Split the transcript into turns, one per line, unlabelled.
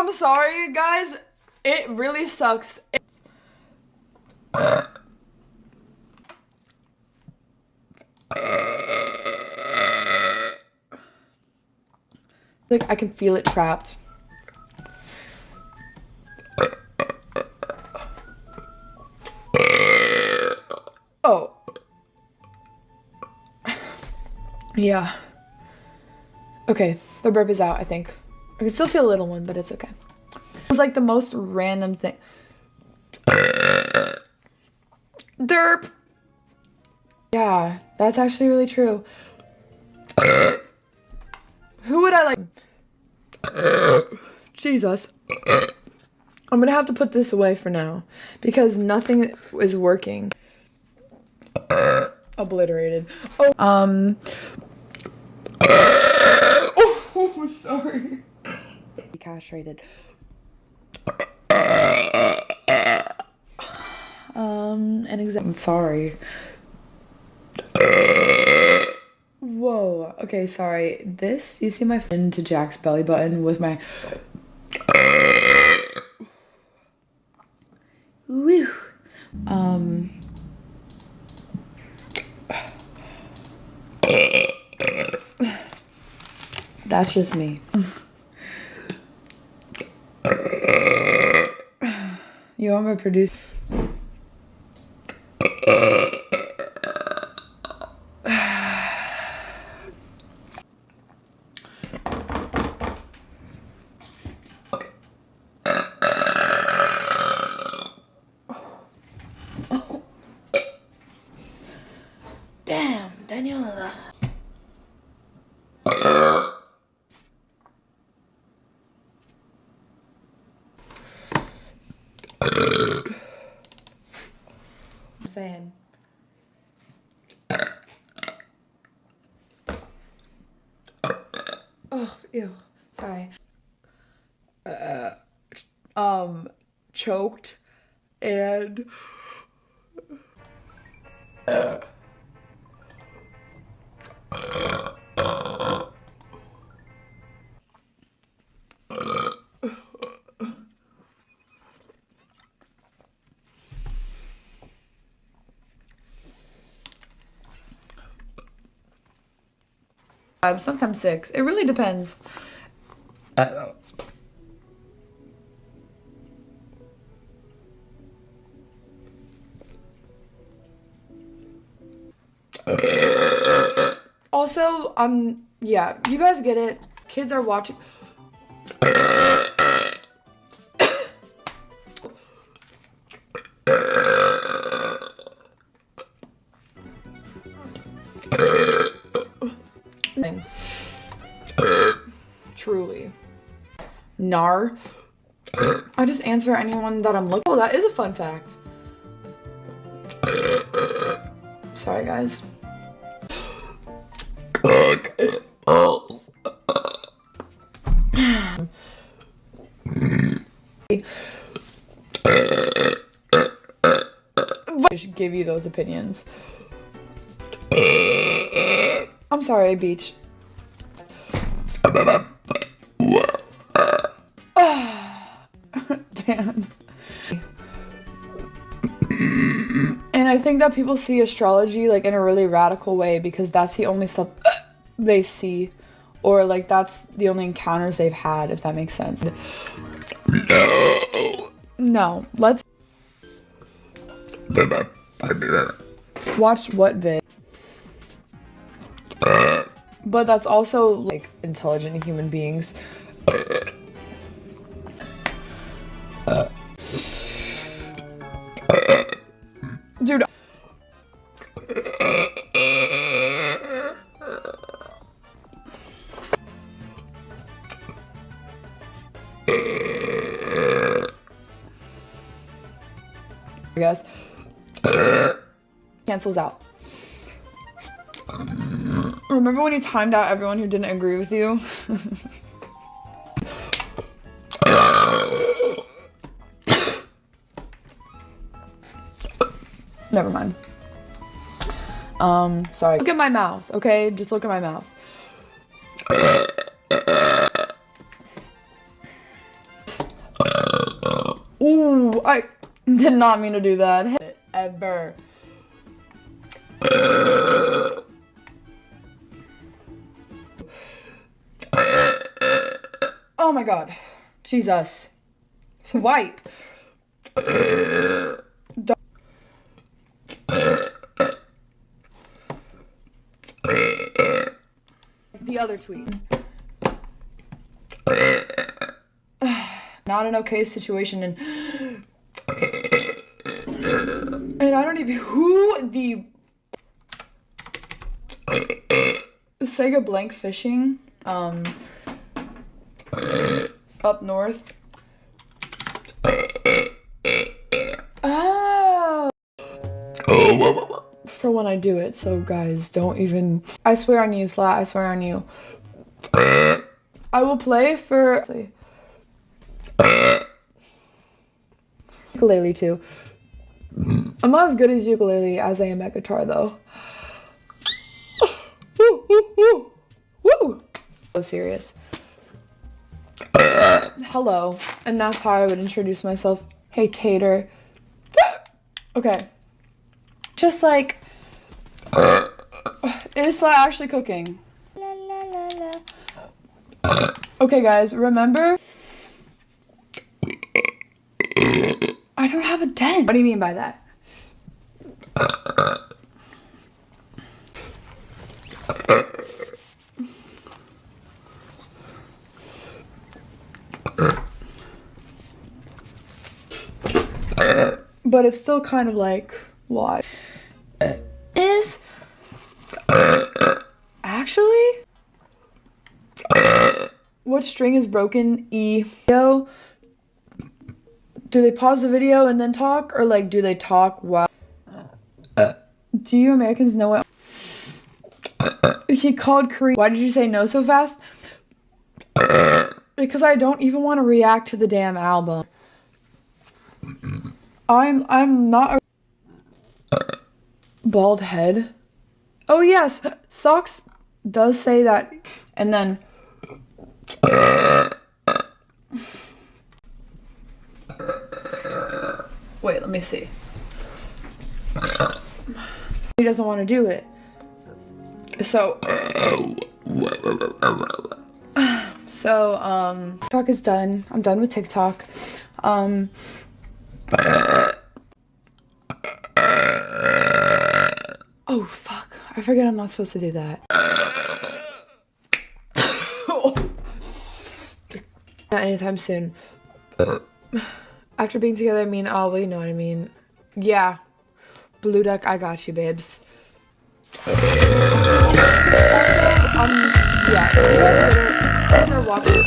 I'm sorry, guys. It really sucks. Like, I can feel it trapped. Oh. Yeah. Okay, the burp is out, I think. I can still feel a little one, but it's okay. It was like the most random thing. Derp! Yeah, that's actually really true. Who would I like? Jesus. I'm gonna have to put this away for now because nothing is working. Obliterated. Oh, oh, sorry. Castrated. I'm sorry. Whoa. Okay, sorry. This, you see my into Jack's belly button with my. Woo. That's just me. You want me to produce? Damn, Daniela. I'm saying. Oh, ew. Sorry. Choked and sometimes 6. It really depends. Also, yeah, you guys get it. Kids are watching. Truly. Nar. I just answer anyone that I'm looking. Oh, that is a fun fact. Sorry, guys. I should give you those opinions. I'm sorry, Beach. Damn. And I think that people see astrology like in a really radical way because that's the only stuff they see, or like that's the only encounters they've had, if that makes sense. No, let's watch what vid. But that's also like intelligent human beings. Dude. I guess. Cancels out. Remember when you timed out everyone who didn't agree with you? Never mind. Sorry. Look at my mouth, okay? Just look at my mouth. Ooh, I did not mean to do that. Ever. Oh my god. Jesus. Wipe. The other tweet. Not an okay situation, and I don't even who the Sega blank fishing up north. Oh, for when I do it. So guys, don't even. I swear on you, Slat. I swear on you. I will play for ukulele too. I'm not as good as ukulele as I am at guitar though. Woo, woo, woo, woo. So serious. Hello, and that's how I would introduce myself. Hey, Tater. Okay. Just like, is Slat actually cooking? La, la, la, la. Okay, guys, remember? I don't have a dent. What do you mean by that? But it's still kind of like, why? Is actually what string is broken? E. Yo, do they pause the video and then talk, or like do they talk while? Do you Americans know what he called Korea? Why did you say no so fast? Because I don't even want to react to the damn album. I'm not a bald head. Oh yes, Socks does say that, and then wait, let me see. He doesn't want to do it. So TikTok is done. I'm done with TikTok. Oh fuck, I forget I'm not supposed to do that. Not anytime soon. After being together, I mean, oh, well, you know what I mean. Yeah. Blue Duck, I got you, babes. Also, yeah, if you guys are watching